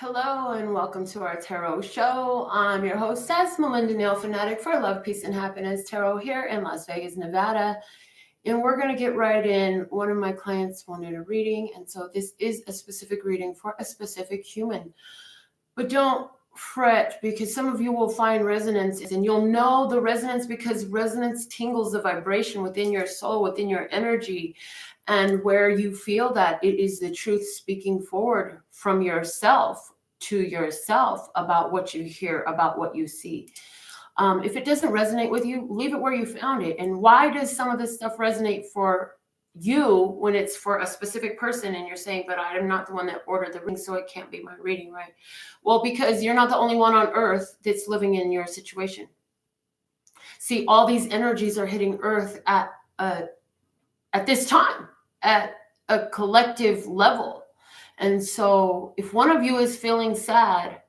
Hello and welcome to our tarot show. I'm your hostess, Melinda Nail Fanatic for Love, Peace, and Happiness Tarot here in Las Vegas, Nevada. And we're going to get right in. One of my clients wanted a reading, and so this is a specific reading for a specific human. But don't fret, because some of you will find resonance, and you'll know the resonance because resonance tingles the vibration within your soul, within your energy. And where you feel that it is the truth speaking forward from yourself to yourself about what you hear, about what you see. If it doesn't resonate with you, leave it where you found it. And why does some of this stuff resonate for you when it's for a specific person and you're saying, but I'm not the one that ordered the reading, so it can't be my reading, right? Well, because you're not the only one on earth that's living in your situation. See, all these energies are hitting earth at this time, at a collective level. And so if one of you is feeling sad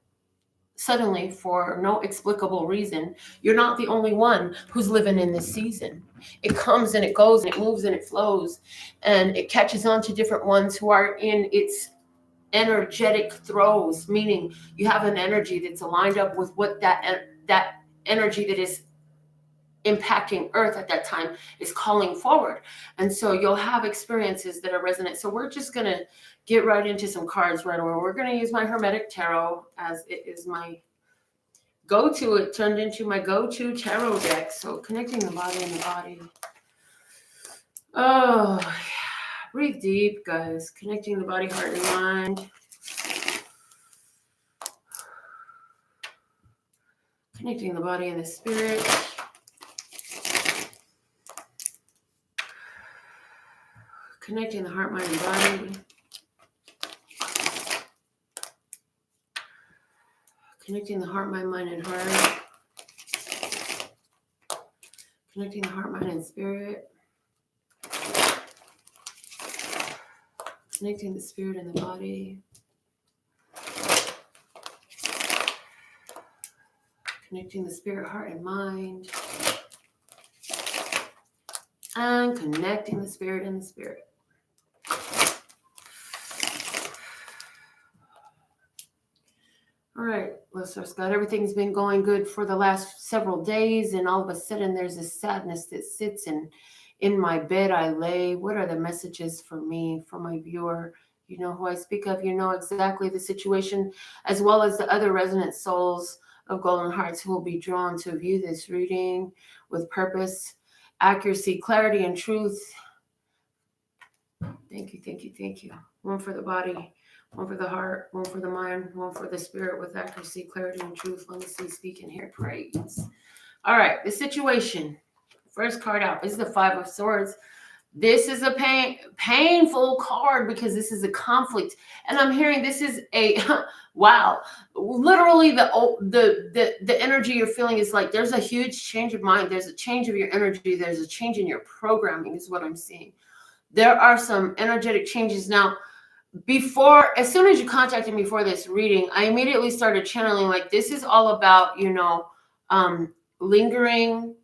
suddenly for no explicable reason, you're not the only one who's living in this season. It comes and it goes and it moves and it flows, and it catches on to different ones who are in its energetic throes, meaning you have an energy that's aligned up with what that energy that is impacting earth at that time is calling forward. And so you'll have experiences that are resonant. So we're just going to get right into some cards right away. We're going to use my Hermetic Tarot, as it is my go-to. It turned into my go-to tarot deck. So connecting the body and the body. Oh, yeah. Breathe deep, guys. Connecting the body, heart, and mind. Connecting the body and the spirit. Connecting the heart, mind, and body. Connecting the heart, mind, and heart. Connecting the heart, mind, and spirit. Connecting the spirit and the body. Connecting the spirit, heart, and mind. And connecting the spirit and the spirit. All right, listeners, God, everything's been going good for the last several days, and all of a sudden there's a sadness that sits in my bed I lay. What are the messages for me, for my viewer? You know who I speak of. You know exactly the situation, as well as the other resonant souls of Golden Hearts who will be drawn to view this reading with purpose, accuracy, clarity, and truth. Thank you, thank you, thank you. One for the body, one for the heart, one for the mind, one for the spirit with accuracy, clarity, and truth. Let me see, speak, and hear praise. All right, the situation. First card out. This is the Five of Swords. This is a painful card because this is a conflict. And I'm hearing this is a, wow, literally the energy you're feeling is like there's a huge change of mind. There's a change of your energy. There's a change in your programming is what I'm seeing. There are some energetic changes. Now, as soon as you contacted me for this reading, I immediately started channeling like this is all about, lingering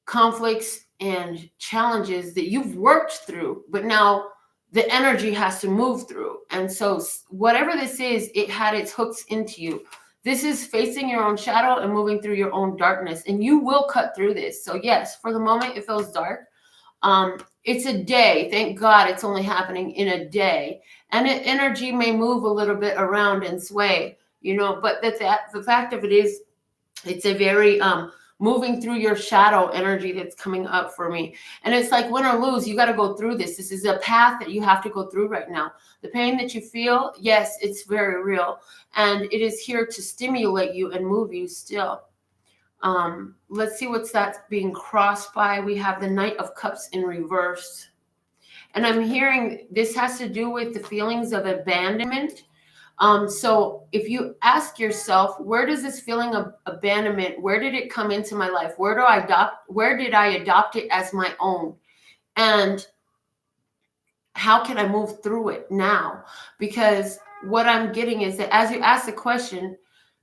conflicts and challenges that you've worked through, but now the energy has to move through. And so whatever this is, it had its hooks into you. This is facing your own shadow and moving through your own darkness, and you will cut through this. So yes, for the moment, it feels dark. It's a day. Thank God it's only happening in a day. And energy may move a little bit around and sway, but the fact of it is, it's a very moving through your shadow energy that's coming up for me. And it's like win or lose, you got to go through this. This is a path that you have to go through right now. The pain that you feel, yes, it's very real. And it is here to stimulate you and move you still. Let's see what's that's being crossed by. We have the Knight of Cups in reverse. And I'm hearing this has to do with the feelings of abandonment. So if you ask yourself, where does this feeling of abandonment, where did it come into my life? Where did I adopt it as my own? And how can I move through it now? Because what I'm getting is that as you ask the question,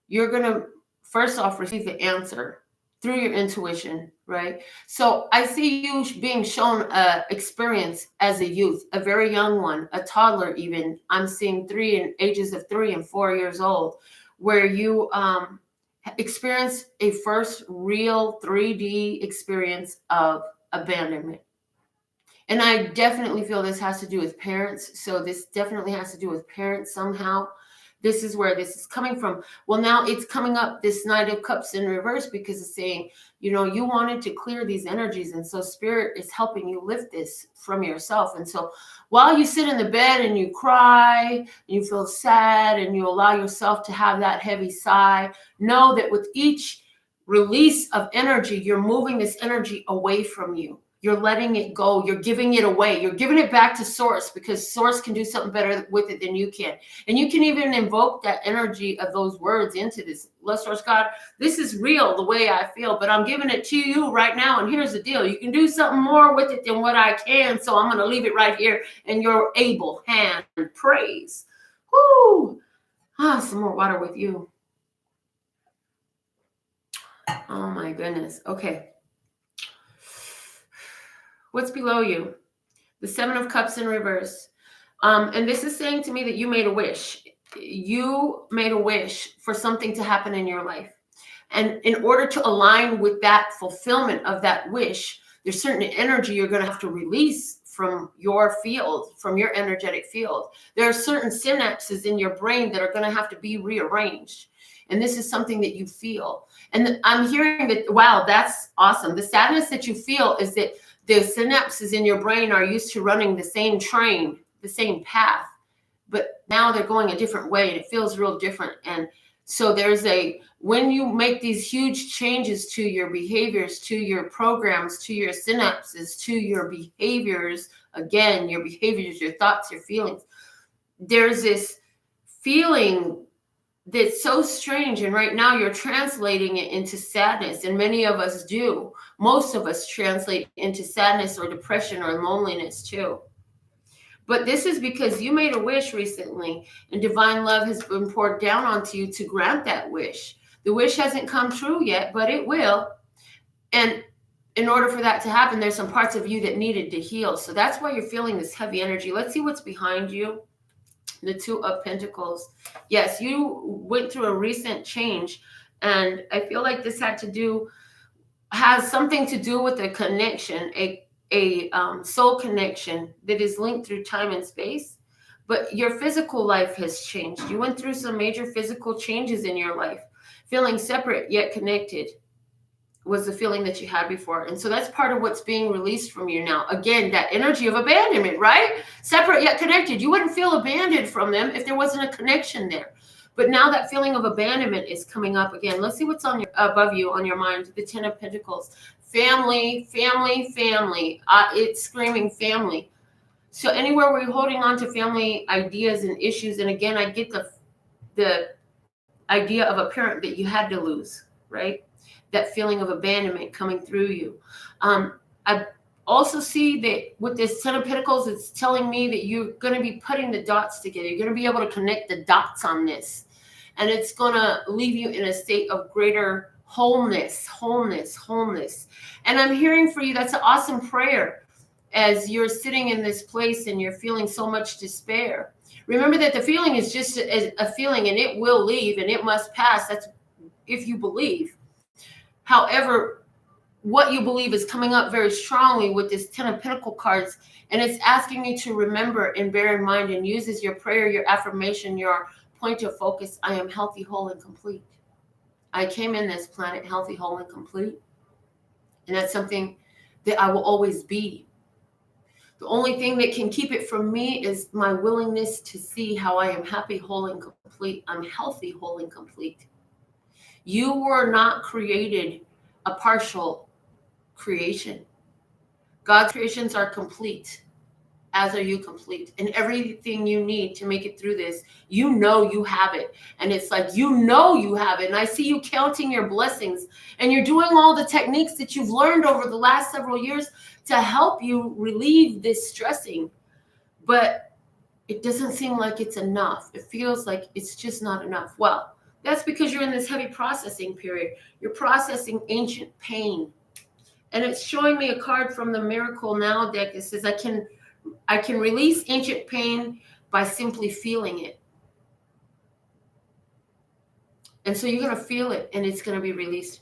you're going to first off receive the answer through your intuition, right? So I see you being shown experience as a youth, a very young one, a toddler even. I'm seeing ages of 3 and 4 years old, where you experience a first real 3D experience of abandonment. And I definitely feel this has to do with parents. So this definitely has to do with parents somehow. This is where this is coming from. Well, now it's coming up, this Knight of Cups in reverse, because it's saying, you wanted to clear these energies. And so Spirit is helping you lift this from yourself. And so while you sit in the bed and you cry, and you feel sad, and you allow yourself to have that heavy sigh, know that with each release of energy, you're moving this energy away from you. You're letting it go. You're giving it away. You're giving it back to Source, because Source can do something better with it than you can. And you can even invoke that energy of those words into this. Let Source God, this is real the way I feel, but I'm giving it to you right now. And here's the deal. You can do something more with it than what I can. So I'm going to leave it right here in your able hand. Praise. Whoo. Some more water with you. Oh my goodness. Okay. What's below you? The Seven of Cups in reverse. And this is saying to me that you made a wish. You made a wish for something to happen in your life. And in order to align with that fulfillment of that wish, there's certain energy you're going to have to release from your field, from your energetic field. There are certain synapses in your brain that are going to have to be rearranged. And this is something that you feel. And I'm hearing that, wow, that's awesome. The sadness that you feel is that the synapses in your brain are used to running the same train, the same path, but now they're going a different way, and it feels real different. And so when you make these huge changes to your behaviors, to your programs, to your synapses, to your behaviors, again, your behaviors, your thoughts, your feelings, there's this feeling that's so strange. And right now you're translating it into sadness. And many of us do. Most of us translate into sadness or depression or loneliness too. But this is because you made a wish recently, and divine love has been poured down onto you to grant that wish. The wish hasn't come true yet, but it will. And in order for that to happen, there's some parts of you that needed to heal. So that's why you're feeling this heavy energy. Let's see what's behind you. The Two of Pentacles. Yes, you went through a recent change, and I feel like this has something to do with a connection, a soul connection that is linked through time and space. But your physical life has changed. You went through some major physical changes in your life. Feeling separate yet connected was the feeling that you had before. And so that's part of what's being released from you now. Again, that energy of abandonment, right? Separate yet connected. You wouldn't feel abandoned from them if there wasn't a connection there. But now that feeling of abandonment is coming up again. Let's see what's above you on your mind. The Ten of Pentacles. Family, family, family. It's screaming family. So anywhere where you're holding on to family ideas and issues, and again, I get the idea of a parent that you had to lose, right? That feeling of abandonment coming through you. I also see that with this Ten of Pentacles, it's telling me that you're going to be putting the dots together. You're going to be able to connect the dots on this. And it's going to leave you in a state of greater wholeness. And I'm hearing for you, that's an awesome prayer as you're sitting in this place and you're feeling so much despair. Remember that the feeling is just a feeling, and it will leave and it must pass. That's if you believe. However, what you believe is coming up very strongly with this Ten of Pentacles cards, and it's asking you to remember and bear in mind and use as your prayer, your affirmation, your point of focus. I am healthy, whole, and complete. I came in this planet healthy, whole, and complete. And that's something that I will always be. The only thing that can keep it from me is my willingness to see how I am happy, whole, and complete. I'm healthy, whole, and complete. You were not created a partial creation. God's creations are complete, as are you complete. And everything you need to make it through this, you have it. And it's like, you have it. And I see you counting your blessings, and you're doing all the techniques that you've learned over the last several years to help you relieve this stressing. But it doesn't seem like it's enough. It feels like it's just not enough. Well, That's because you're in this heavy processing period. You're processing ancient pain. And it's showing me a card from the Miracle Now deck that says I can release ancient pain by simply feeling it. And so you're going to feel it and it's going to be released.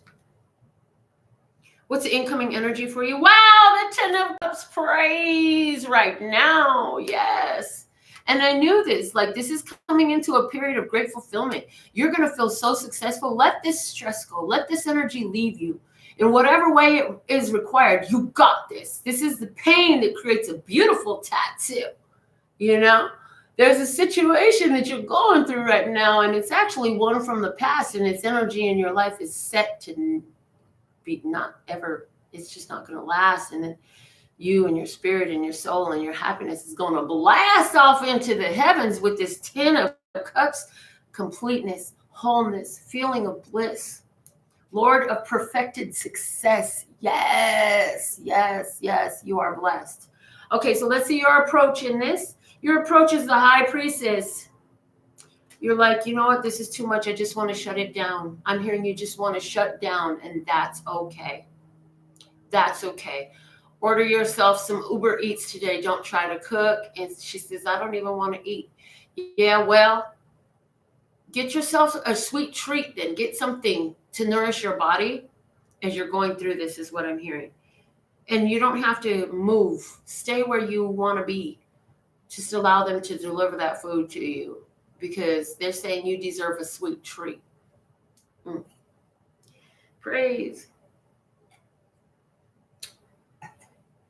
What's the incoming energy for you? Wow, the Ten of Cups, praise right now. Yes. And I knew this, like this is coming into a period of great fulfillment. You're going to feel so successful. Let this stress go. Let this energy leave you. In whatever way it is required, you got this. This is the pain that creates a beautiful tattoo. You know, there's a situation that you're going through right now, and it's actually one from the past, and its energy in your life is set to be not ever, it's just not going to last. And then you and your spirit and your soul and your happiness is going to blast off into the heavens with this Ten of Cups, completeness, wholeness, feeling of bliss, Lord of perfected success. Yes, yes, yes, you are blessed. Okay, so let's see your approach in this. Your approach is the High Priestess. You're like, you know what? This is too much. I just want to shut it down. I'm hearing you just want to shut down, and that's okay. That's okay. Order yourself some Uber Eats today. Don't try to cook. And she says, I don't even want to eat. Yeah, well, get yourself a sweet treat then. Get something to nourish your body as you're going through this is what I'm hearing. And you don't have to move. Stay where you want to be. Just allow them to deliver that food to you because they're saying you deserve a sweet treat. Praise.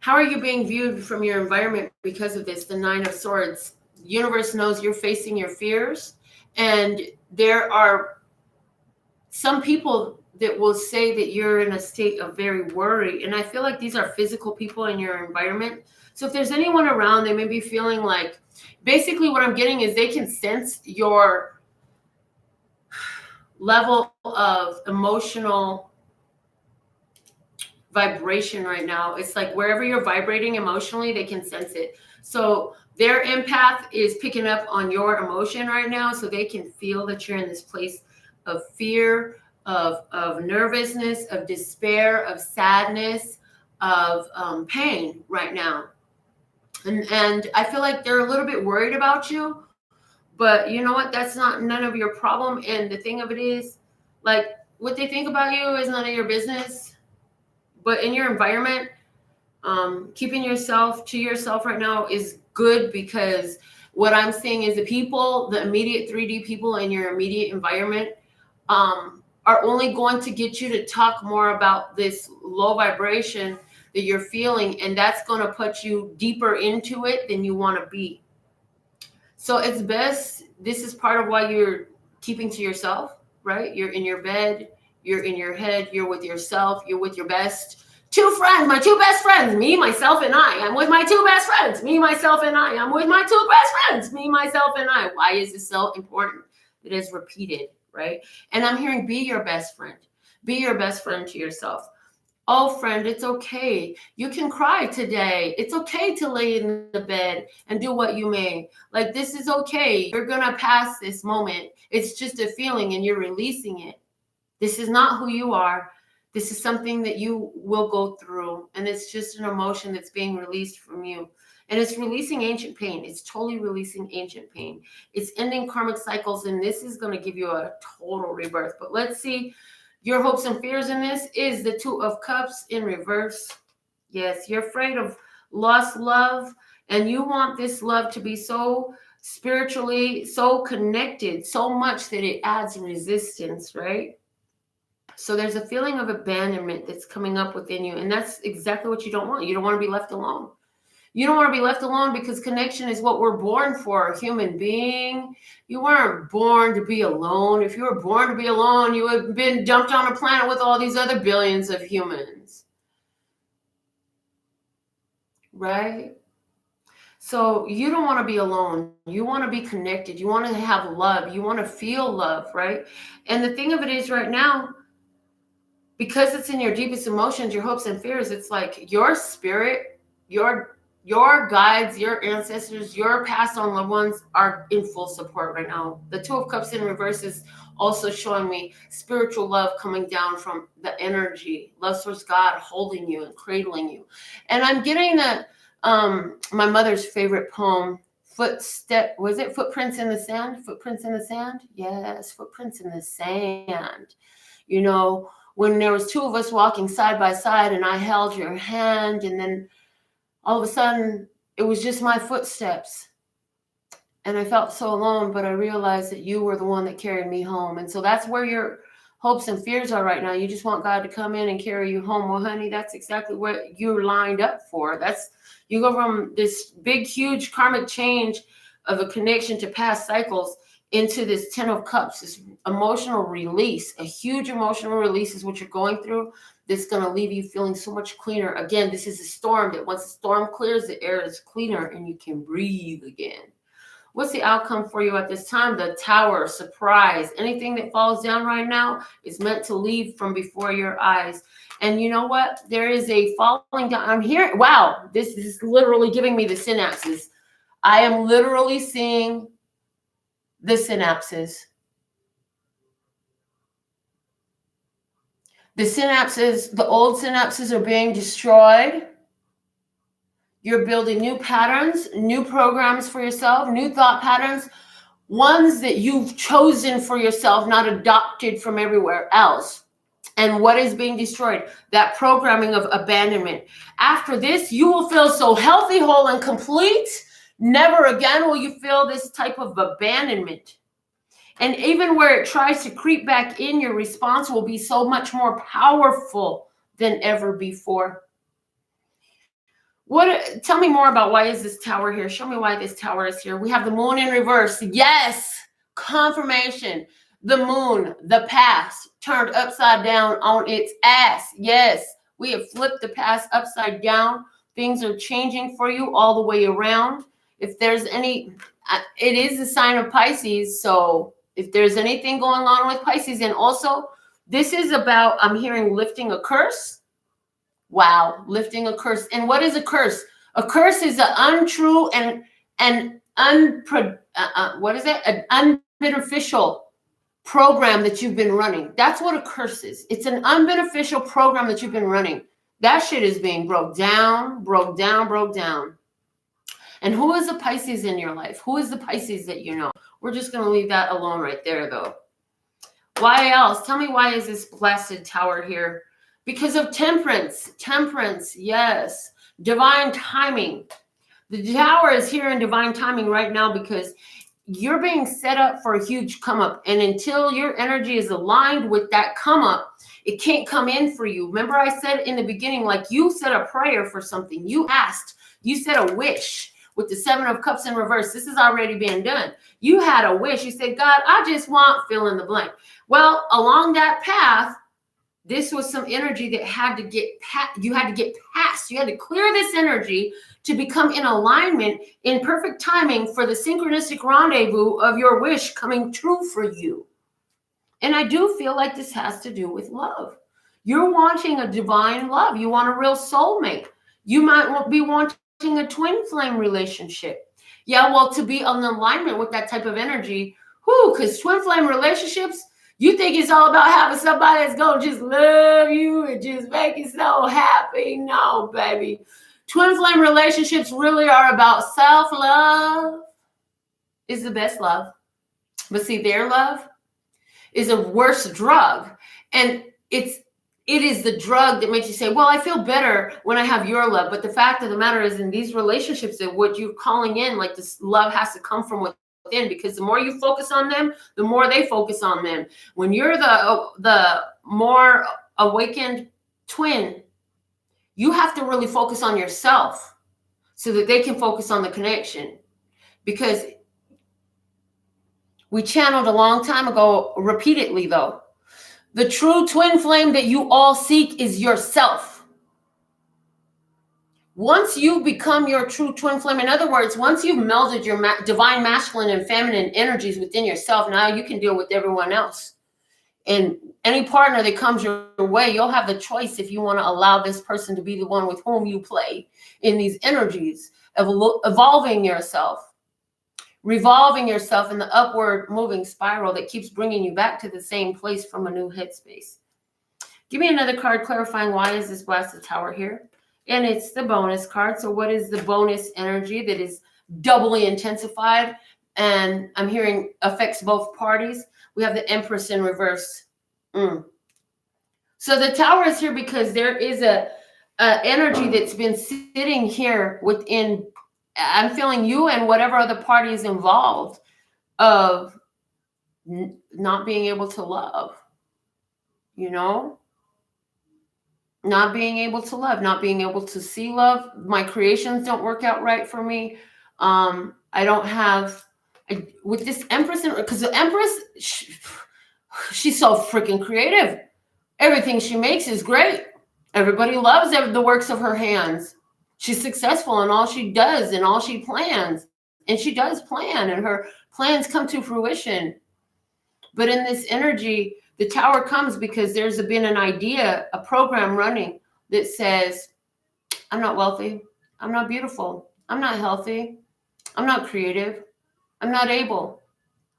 How are you being viewed from your environment because of this? The Nine of Swords. The universe knows you're facing your fears. And there are some people that will say that you're in a state of very worry. And I feel like these are physical people in your environment. So if there's anyone around, they may be feeling like, basically what I'm getting is they can sense your level of emotional vibration right now. It's like wherever you're vibrating emotionally, they can sense it. So their empath is picking up on your emotion right now. So they can feel that you're in this place of fear, of nervousness, of despair, of sadness, of pain right now. And I feel like they're a little bit worried about you, but you know what? That's not none of your problem. And the thing of it is, like, what they think about you is none of your business. But in your environment, keeping yourself to yourself right now is good because what I'm seeing is the people, the immediate 3D people in your immediate environment are only going to get you to talk more about this low vibration that you're feeling, and that's going to put you deeper into it than you want to be. So it's best, this is part of why you're keeping to yourself, right? You're in your bed, you're in your head, you're with yourself, you're with your best two friends, my two best friends, me, myself, and I. I'm with my two best friends, me, myself, and I. I'm with my two best friends, me, myself, and I. Why is this so important? It is repeated, right? And I'm hearing be your best friend. Be your best friend to yourself. Oh, friend, it's okay. You can cry today. It's okay to lay in the bed and do what you may. Like, this is okay. You're going to pass this moment. It's just a feeling and you're releasing it. This is not who you are. This is something that you will go through. And it's just an emotion that's being released from you. And it's releasing ancient pain. It's totally releasing ancient pain. It's ending karmic cycles. And this is going to give you a total rebirth. But let's see. Your hopes and fears in this is the Two of Cups in reverse. Yes, you're afraid of lost love, and you want this love to be so spiritually, so connected, so much that it adds resistance, right? So there's a feeling of abandonment that's coming up within you, and that's exactly what you don't want. You don't want to be left alone. You don't want to be left alone because connection is what we're born for, a human being. You weren't born to be alone. If you were born to be alone, you would have been dumped on a planet with all these other billions of humans. Right? So you don't want to be alone. You want to be connected. You want to have love. You want to feel love, right? And the thing of it is right now, because it's in your deepest emotions, your hopes and fears, it's like your spirit, your your guides, your ancestors, your passed on loved ones are in full support right now. The Two of Cups in reverse is also showing me spiritual love coming down from the energy, love towards God holding you and cradling you. And I'm getting that my mother's favorite poem, Footprints in the Sand? Footprints in the Sand? Yes, Footprints in the Sand. You know, when there was two of us walking side by side and I held your hand, and then all of a sudden it was just my footsteps. And I felt so alone, but I realized that you were the one that carried me home. And so that's where your hopes and fears are right now. You just want God to come in and carry you home. Well, honey, that's exactly what you're lined up for. You go from this big, huge karmic change of a connection to past cycles into this 10 of Cups, this emotional release. A huge emotional release is what you're going through. That's going to leave you feeling so much cleaner. Again, this is a storm that once the storm clears, the air is cleaner and you can breathe again. What's the outcome for you at this time? The Tower, surprise. Anything that falls down right now is meant to leave from before your eyes. And you know what? There is a falling down. I'm hearing, wow, this is literally giving me the synapses. I am literally seeing the synapses. The synapses, the old synapses are being destroyed. You're building new patterns, new programs for yourself, new thought patterns, ones that you've chosen for yourself, not adopted from everywhere else. And what is being destroyed? That programming of abandonment. After this, you will feel so healthy, whole, and complete. Never again will you feel this type of abandonment. And even where it tries to creep back in, your response will be so much more powerful than ever before. Tell me more about why is this Tower here? Show me why this Tower is here. We have the Moon in reverse. Yes, confirmation. The Moon, the past, turned upside down on its ass. Yes, we have flipped the past upside down. Things are changing for you all the way around. If there's any, it is a sign of Pisces. So if there's anything going on with Pisces, and also this is about, I'm hearing lifting a curse. Wow, lifting a curse. And what is a curse? A curse is an untrue and an unbeneficial program that you've been running. That's what a curse is. It's an unbeneficial program that you've been running. That shit is being broke down. And who is the Pisces in your life? Who is the Pisces that you know? We're just going to leave that alone right there, though. Why else? Tell me, why is this blasted Tower here? Because of temperance. Temperance, yes. Divine timing. The Tower is here in divine timing right now because you're being set up for a huge come up. And until your energy is aligned with that come up, it can't come in for you. Remember I said in the beginning, like you said a prayer for something. You asked. You said a wish with the 7 of Cups in reverse. This is already being done. You had a wish. You said, God, I just want fill in the blank. Well, along that path, this was some energy that had to get you had to get past. You had to clear this energy to become in alignment in perfect timing for the synchronistic rendezvous of your wish coming true for you. And I do feel like this has to do with love. You're wanting a divine love. You want a real soulmate. You might be wanting a twin flame relationship. Yeah, well, to be in alignment with that type of energy, because twin flame relationships, you think it's all about having somebody that's going to just love you and just make you so happy. No, baby. Twin flame relationships really are about self-love is the best love. But see, their love is a worse drug. And it is the drug that makes you say, well, I feel better when I have your love. But the fact of the matter is in these relationships that what you're calling in, like this love has to come from within. Because the more you focus on them, the more they focus on them. When you're the more awakened twin, you have to really focus on yourself so that they can focus on the connection. Because we channeled a long time ago, repeatedly though, the true twin flame that you all seek is yourself. Once you become your true twin flame, in other words, once you've melded your divine masculine and feminine energies within yourself, now you can deal with everyone else. And any partner that comes your way, you'll have the choice if you want to allow this person to be the one with whom you play in these energies of evolving yourself, revolving yourself in the upward moving spiral that keeps bringing you back to the same place from a new headspace. Give me another card clarifying why is this Blasted Tower here? And it's the bonus card. So what is the bonus energy that is doubly intensified? And I'm hearing affects both parties. We have the Empress in reverse. So the Tower is here because there is a energy that's been sitting here within, I'm feeling you and whatever other party is involved, of not being able to love, you know? Not being able to love, not being able to see love. My creations don't work out right for me. I don't have, with this Empress, because the Empress, she's so freaking creative. Everything she makes is great. Everybody loves the works of her hands. She's successful in all she does and all she plans. And she does plan, and her plans come to fruition. But in this energy, the Tower comes because there's been an idea, a program running that says, I'm not wealthy, I'm not beautiful, I'm not healthy, I'm not creative, I'm not able.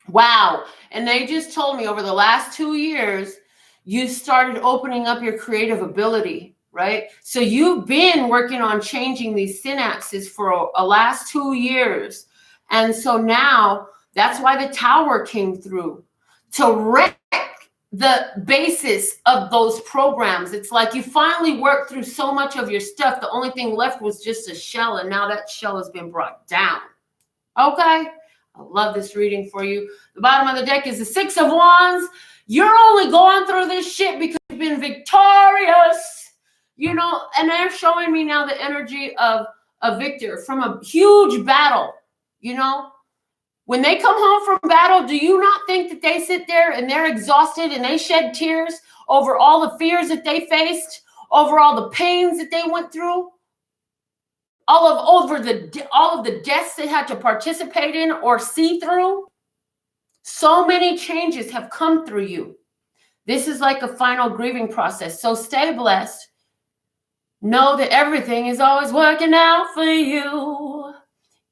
Wow. And they just told me over the last 2 years, you started opening up your creative ability, right? So you've been working on changing these synapses for a last 2 years. And so now that's why the Tower came through, to wreck the basis of those programs. It's like you finally worked through so much of your stuff. The only thing left was just a shell, and now that shell has been brought down. Okay? I love this reading for you. The bottom of the deck is the Six of Wands. You're only going through this shit because you've been victorious, you know, and they're showing me now the energy of a victor from a huge battle, you know. When they come home from battle, do you not think that they sit there and they're exhausted and they shed tears over all the fears that they faced, over all the pains that they went through, all of the deaths they had to participate in or see through? So many changes have come through you. This is like a final grieving process. So stay blessed. Know that everything is always working out for you,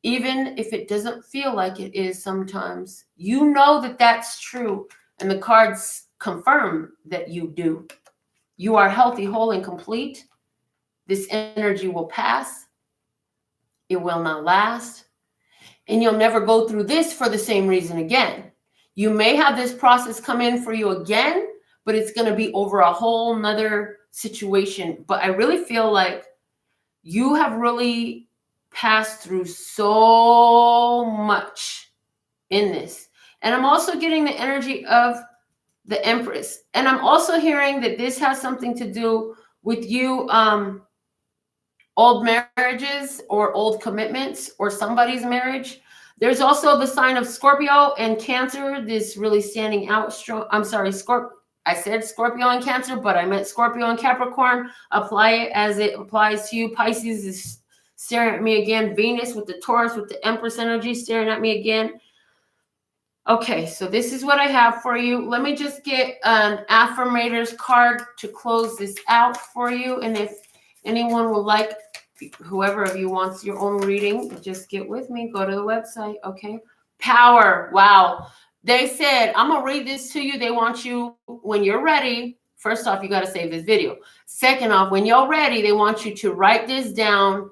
even if it doesn't feel like it is sometimes. You know that that's true, and the cards confirm that you do. You are healthy, whole, and complete. This energy will pass. It will not last. And you'll never go through this for the same reason again. You may have this process come in for you again, but it's going to be over a whole nother situation. But I really feel like you have really passed through so much in this. And I'm also getting the energy of the Empress. And I'm also hearing that this has something to do with you, old marriages or old commitments or somebody's marriage. There's also the sign of Scorpio and Cancer. This really standing out strong. I'm sorry, I said Scorpio and Cancer, but I meant Scorpio and Capricorn. Apply it as it applies to you. Pisces is staring at me again. Venus with the Taurus with the Empress energy staring at me again. Okay, so this is what I have for you. Let me just get an affirmators card to close this out for you. And if anyone would like, whoever of you wants your own reading, just get with me. Go to the website, okay? Power, wow. They said, I'm going to read this to you. They want you, when you're ready, first off, you got to save this video. Second off, when you're ready, they want you to write this down,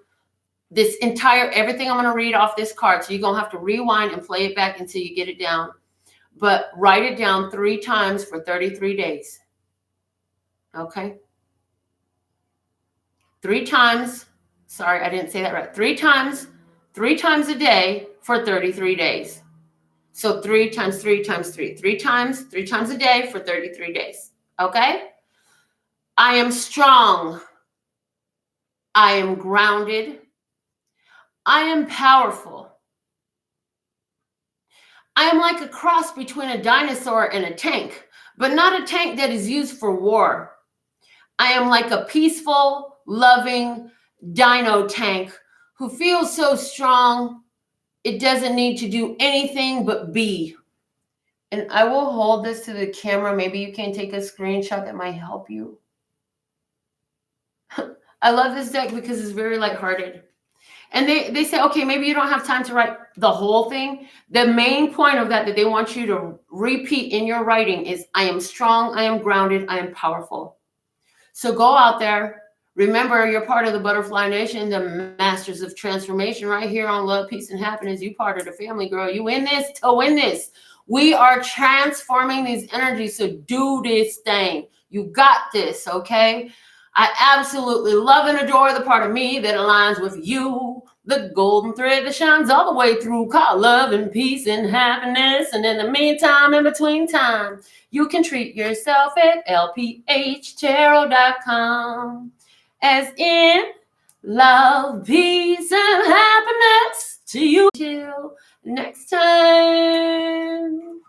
this entire, everything I'm going to read off this card. So you're going to have to rewind and play it back until you get it down. But write it down 3 times for 33 days. Okay? 3 times. Sorry, I didn't say that right. 3 times a day for 33 days. So 3 times 3 times 3. 3 times a day for 33 days. Okay? I am strong. I am grounded. I am powerful. I am like a cross between a dinosaur and a tank, but not a tank that is used for war. I am like a peaceful, loving dino tank who feels so strong it doesn't need to do anything but be. And I will hold this to the camera. Maybe you can take a screenshot that might help you. I love this deck because it's very lighthearted. And they say, okay, maybe you don't have time to write the whole thing. The main point of that they want you to repeat in your writing is, I am strong, I am grounded, I am powerful. So go out there. Remember, you're part of the Butterfly Nation, the Masters of Transformation, right here on Love, Peace, and Happiness. You part of the family, girl. You in this to win this. We are transforming these energies, so do this thing. You got this, okay? I absolutely love and adore the part of me that aligns with you. The golden thread that shines all the way through, called love and peace and happiness. And in the meantime, in between time, you can treat yourself at lphtarot.com. As in love, peace, and happiness to you. Till next time.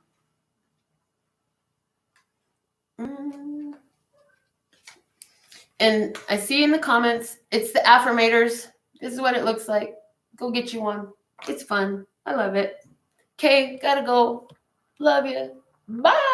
And I see in the comments, it's the affirmators. This is what it looks like. Go get you one. It's fun. I love it. Okay, gotta go. Love you. Bye.